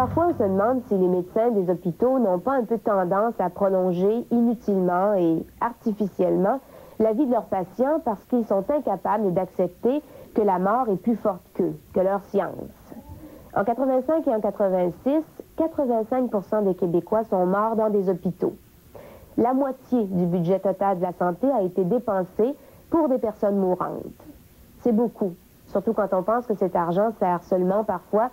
Parfois, on se demande si les médecins des hôpitaux n'ont pas un peu tendance à prolonger inutilement et artificiellement la vie de leurs patients parce qu'ils sont incapables d'accepter que la mort est plus forte qu'eux, que leur science. En 85 et en 86, 85% des Québécois sont morts dans des hôpitaux. La moitié du budget total de la santé a été dépensé pour des personnes mourantes. C'est beaucoup, surtout quand on pense que cet argent sert seulement parfois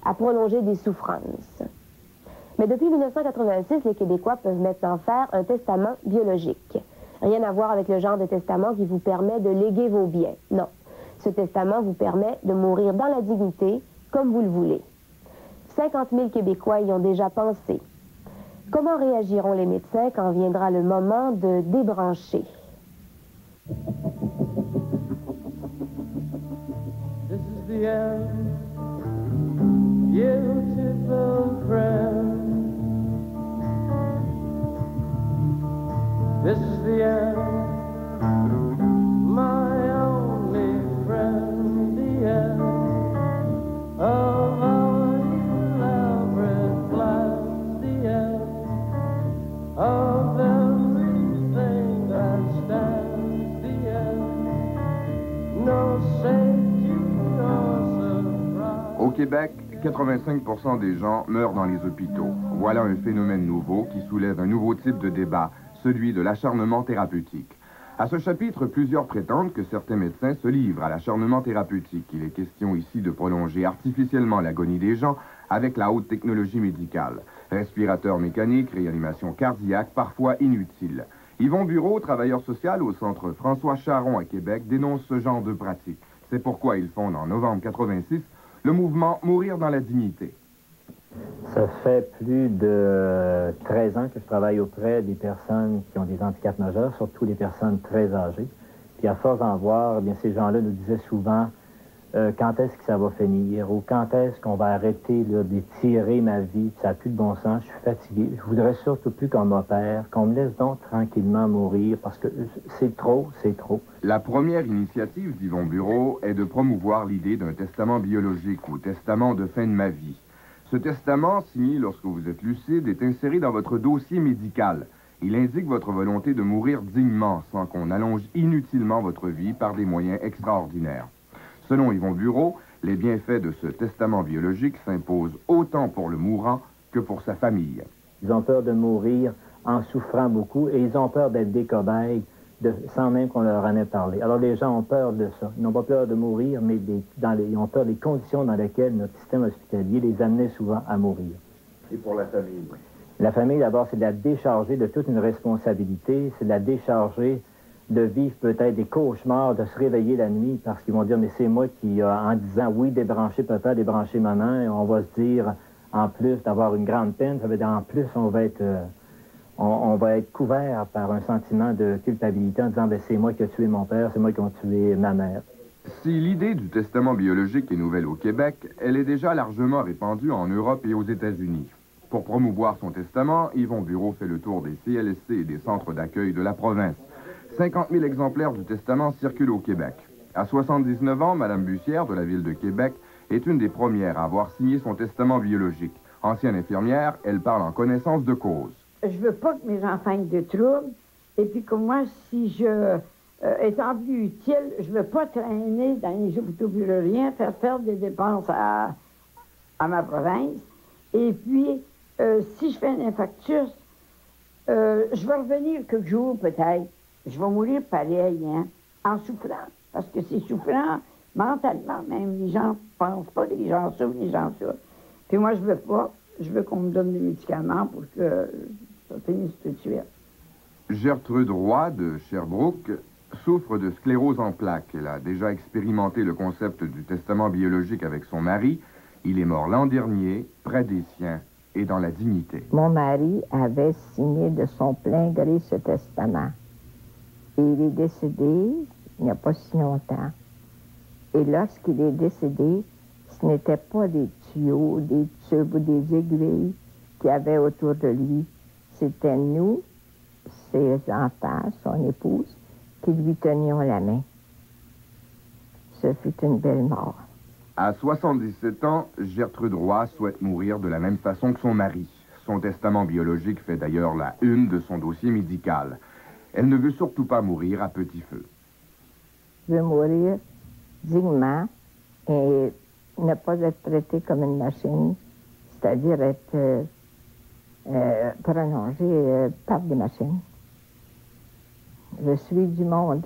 à prolonger des souffrances. Mais depuis 1986, les Québécois peuvent maintenant faire un testament biologique. Rien à voir avec le genre de testament qui vous permet de léguer vos biens. Non. Ce testament vous permet de mourir dans la dignité, comme vous le voulez. 50 000 Québécois y ont déjà pensé. Comment réagiront les médecins quand viendra le moment de débrancher? This is the end, beautiful friend. This is the end, my only friend, the end of our elaborate plans, the end of everything that stands, the end, no safety, no surprise. Au Québec, 85% des gens meurent dans les hôpitaux. Voilà un phénomène nouveau qui soulève un nouveau type de débat, celui de l'acharnement thérapeutique. À ce chapitre, plusieurs prétendent que certains médecins se livrent à l'acharnement thérapeutique. Il est question ici de prolonger artificiellement l'agonie des gens avec la haute technologie médicale. Respirateurs mécaniques, réanimation cardiaque, parfois inutiles. Yvon Bureau, travailleur social au centre François Charon à Québec, dénonce ce genre de pratique. C'est pourquoi il fonde en novembre 86 le mouvement Mourir dans la dignité. Ça fait plus de 13 ans que je travaille auprès des personnes qui ont des handicaps majeurs, surtout les personnes très âgées. Puis à force d'en voir, eh bien, ces gens-là nous disaient souvent quand est-ce que ça va finir ou quand est-ce qu'on va arrêter là, d'étirer ma vie, ça n'a plus de bon sens, je suis fatigué. Je voudrais surtout plus qu'on m'opère, qu'on me laisse donc tranquillement mourir parce que c'est trop, c'est trop. La première initiative d'Yvon Bureau est de promouvoir l'idée d'un testament biologique ou testament de fin de ma vie. Ce testament, signé lorsque vous êtes lucide, est inséré dans votre dossier médical. Il indique votre volonté de mourir dignement, sans qu'on allonge inutilement votre vie par des moyens extraordinaires. Selon Yvon Bureau, les bienfaits de ce testament biologique s'imposent autant pour le mourant que pour sa famille. Ils ont peur de mourir en souffrant beaucoup et ils ont peur d'être des cobayes sans même qu'on leur en ait parlé. Alors les gens ont peur de ça. Ils n'ont pas peur de mourir, mais ils ont peur des conditions dans lesquelles notre système hospitalier les amenait souvent à mourir. Et pour la famille? La famille, d'abord, c'est de la décharger de toute une responsabilité, c'est de la décharger de vivre peut-être des cauchemars, de se réveiller la nuit parce qu'ils vont dire, mais c'est moi qui, en disant oui, débrancher papa, débrancher maman, et on va se dire, en plus d'avoir une grande peine, ça veut dire en plus, on va être couvert par un sentiment de culpabilité en disant, ben, c'est moi qui ai tué mon père, c'est moi qui ai tué ma mère. Si l'idée du testament biologique est nouvelle au Québec, elle est déjà largement répandue en Europe et aux États-Unis. Pour promouvoir son testament, Yvon Bureau fait le tour des CLSC et des centres d'accueil de la province. 50 000 exemplaires du testament circulent au Québec. À 79 ans, Mme Bussière, de la ville de Québec, est une des premières à avoir signé son testament biologique. Ancienne infirmière, elle parle en connaissance de cause. Je veux pas que mes enfants aient de troubles. Et puis que moi, si je, étant plus utile, je veux pas traîner dans les hôpitaux rien, faire perdre des dépenses à ma province. Et puis, si je fais un infarctus, je vais revenir quelques jours peut-être. Je vais mourir pareil, hein, en souffrant. Parce que c'est souffrant mentalement même. Les gens pensent pas que les gens souffrent, les gens souffrent. Puis moi, je veux pas. Je veux qu'on me donne des médicaments pour que ça finisse tout de suite. Gertrude Roy, de Sherbrooke, souffre de sclérose en plaques. Elle a déjà expérimenté le concept du testament biologique avec son mari. Il est mort l'an dernier, près des siens et dans la dignité. Mon mari avait signé de son plein gré ce testament. Et il est décédé il n'y a pas si longtemps. Et lorsqu'il est décédé, ce n'était pas des tuyaux, des tubes ou des aiguilles qu'il y avait autour de lui. C'était nous, ses enfants, son épouse, qui lui tenions la main. Ce fut une belle mort. À 77 ans, Gertrude Roy souhaite mourir de la même façon que son mari. Son testament biologique fait d'ailleurs la une de son dossier médical. Elle ne veut surtout pas mourir à petit feu. Je veux mourir dignement et ne pas être traité comme une machine, c'est-à-dire être prolongé par des machines. Je suis du monde.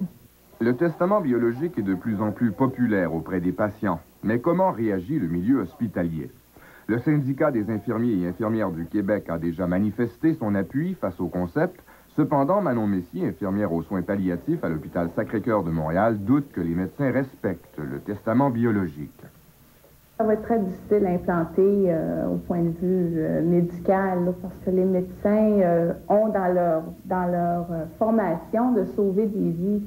Le testament biologique est de plus en plus populaire auprès des patients. Mais comment réagit le milieu hospitalier? Le syndicat des infirmiers et infirmières du Québec a déjà manifesté son appui face au concept. Cependant, Manon Messier, infirmière aux soins palliatifs à l'hôpital Sacré-Cœur de Montréal, doute que les médecins respectent le testament biologique. Ça va être très difficile à implanter au point de vue médical, là, parce que les médecins ont dans leur formation de sauver des vies.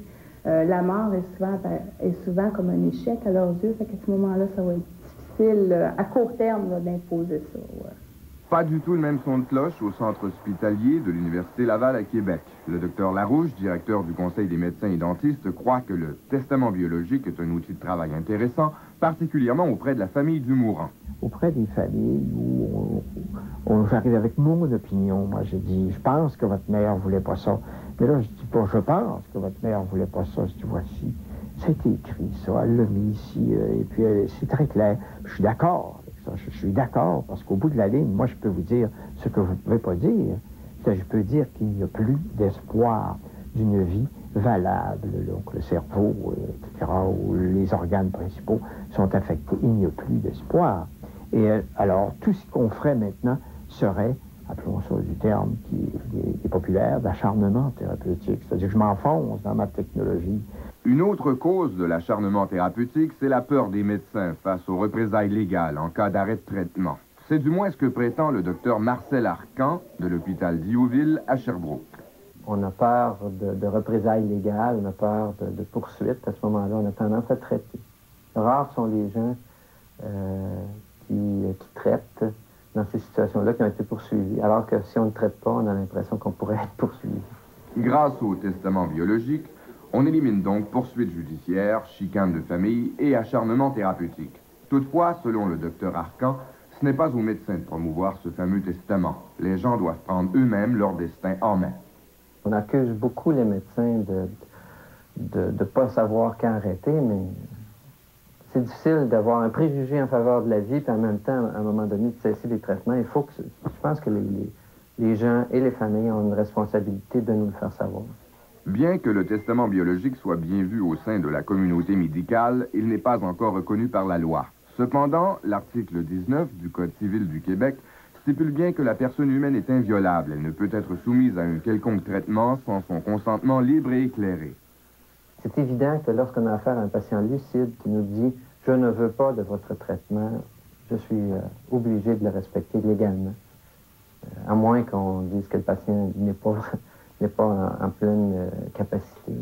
La mort est souvent comme un échec à leurs yeux. Fait qu'à ce moment-là, ça va être difficile à court terme là, d'imposer ça. Ouais. Pas du tout le même son de cloche au centre hospitalier de l'Université Laval à Québec. Le docteur Larouche, directeur du Conseil des médecins et dentistes, croit que le testament biologique est un outil de travail intéressant, particulièrement auprès de la famille du mourant. Auprès des familles où j'arrive avec mon opinion. Moi, j'ai dit, je pense que votre mère voulait pas ça. Mais là, je dis pas, je pense que votre mère voulait pas ça. Je dis, voici, c'est écrit, ça, elle l'a mis ici, et puis c'est très clair. Je suis d'accord avec ça, je suis d'accord, parce qu'au bout de la ligne, moi, je peux vous dire ce que vous ne pouvez pas dire. Je peux dire qu'il n'y a plus d'espoir d'une vie valable. Donc, le cerveau, etc., où les organes principaux sont affectés, il n'y a plus d'espoir. Et alors, tout ce qu'on ferait maintenant serait, appelons ça du terme qui est populaire, d'acharnement thérapeutique. C'est-à-dire que je m'enfonce dans ma technologie. Une autre cause de l'acharnement thérapeutique, c'est la peur des médecins face aux représailles légales en cas d'arrêt de traitement. C'est du moins ce que prétend le docteur Marcel Arcan de l'hôpital d'Iouville à Sherbrooke. On a peur de représailles légales, on a peur de poursuites. À ce moment-là, on a tendance à traiter. Rares sont les gens qui traitent dans ces situations-là qui ont été poursuivis. Alors que si on ne traite pas, on a l'impression qu'on pourrait être poursuivi. Grâce au testament biologique, on élimine donc poursuites judiciaires, chicanes de famille et acharnement thérapeutique. Toutefois, selon le docteur Arcan, ce n'est pas aux médecins de promouvoir ce fameux testament. Les gens doivent prendre eux-mêmes leur destin en main. On accuse beaucoup les médecins de ne pas savoir quand arrêter, mais c'est difficile d'avoir un préjugé en faveur de la vie, puis en même temps, à un moment donné, de cesser les traitements. Il faut que, je pense que les gens et les familles ont une responsabilité de nous le faire savoir. Bien que le testament biologique soit bien vu au sein de la communauté médicale, il n'est pas encore reconnu par la loi. Cependant, l'article 19 du Code civil du Québec stipule bien que la personne humaine est inviolable. Elle ne peut être soumise à un quelconque traitement sans son consentement libre et éclairé. C'est évident que lorsqu'on a affaire à un patient lucide qui nous dit « je ne veux pas de votre traitement », je suis obligé de le respecter légalement. À moins qu'on dise que le patient n'est pas en pleine capacité.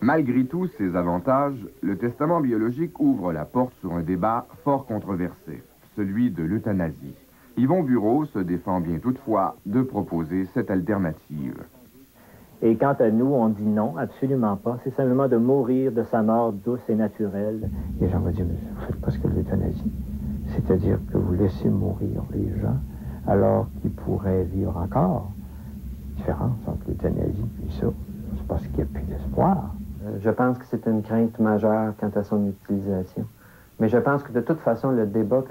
Malgré tous ces avantages, le testament biologique ouvre la porte sur un débat fort controversé, celui de l'euthanasie. Yvon Bureau se défend bien toutefois de proposer cette alternative. Et quant à nous, on dit non, absolument pas. C'est simplement de mourir de sa mort douce et naturelle. Les gens vont dire, mais vous faites pas ce que l'euthanasie. C'est-à-dire que vous laissez mourir les gens alors qu'ils pourraient vivre encore. Différence entre l'euthanasie et ça, c'est parce qu'il n'y a plus d'espoir. Je pense que c'est une crainte majeure quant à son utilisation. Mais je pense que de toute façon, le débat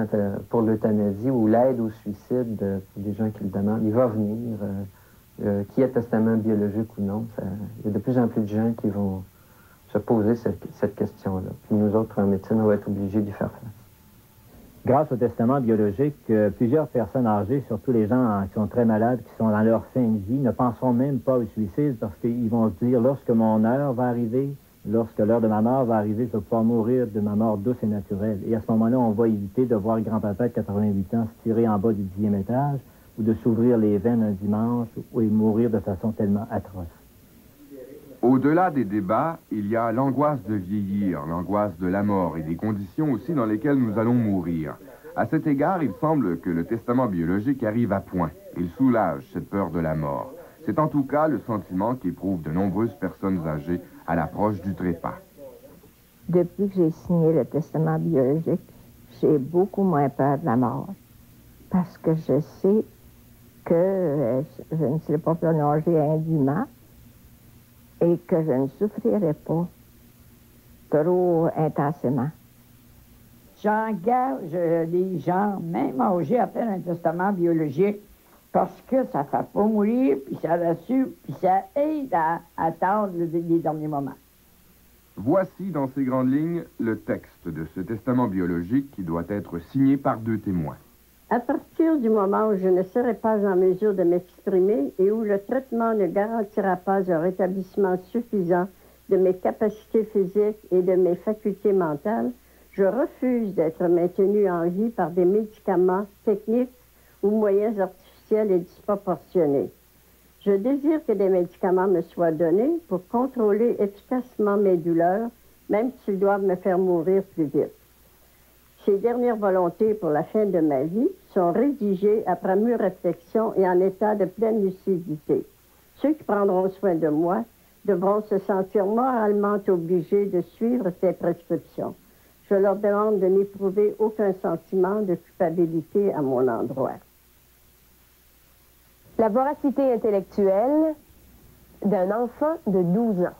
pour l'euthanasie ou l'aide au suicide pour des gens qui le demandent, il va venir. Qu'il y ait testament biologique ou non, il y a de plus en plus de gens qui vont se poser cette question-là. Puis nous autres, en médecine, on va être obligés d'y faire face. Grâce au testament biologique, plusieurs personnes âgées, surtout les gens qui sont très malades, qui sont dans leur fin de vie, ne penseront même pas au suicide parce qu'ils vont se dire, lorsque mon heure va arriver, lorsque l'heure de ma mort va arriver, je vais pouvoir mourir de ma mort douce et naturelle. Et à ce moment-là, on va éviter de voir grand-papa de 88 ans se tirer en bas du 10e étage ou de s'ouvrir les veines un dimanche ou mourir de façon tellement atroce. Au-delà des débats, il y a l'angoisse de vieillir, l'angoisse de la mort et des conditions aussi dans lesquelles nous allons mourir. À cet égard, il semble que le testament biologique arrive à point. Il soulage cette peur de la mort. C'est en tout cas le sentiment qu'éprouvent de nombreuses personnes âgées à l'approche du trépas. Depuis que j'ai signé le testament biologique, j'ai beaucoup moins peur de la mort. Parce que je sais que je ne serai pas prolongée indûment et que je ne souffrirai pas trop intensément. J'engage les gens, même âgés, à faire un testament biologique parce que ça ne fait pas mourir, puis ça rassure, puis ça aide à attendre les derniers moments. Voici dans ces grandes lignes le texte de ce testament biologique qui doit être signé par 2 témoins. À partir du moment où je ne serai pas en mesure de m'exprimer et où le traitement ne garantira pas un rétablissement suffisant de mes capacités physiques et de mes facultés mentales, je refuse d'être maintenu en vie par des médicaments techniques ou moyens artificiels et disproportionnés. Je désire que des médicaments me soient donnés pour contrôler efficacement mes douleurs, même s'ils doivent me faire mourir plus vite. Ces dernières volontés pour la fin de ma vie sont rédigées après mûre réflexion et en état de pleine lucidité. Ceux qui prendront soin de moi devront se sentir moralement obligés de suivre ces prescriptions. Je leur demande de n'éprouver aucun sentiment de culpabilité à mon endroit. La voracité intellectuelle d'un enfant de 12 ans.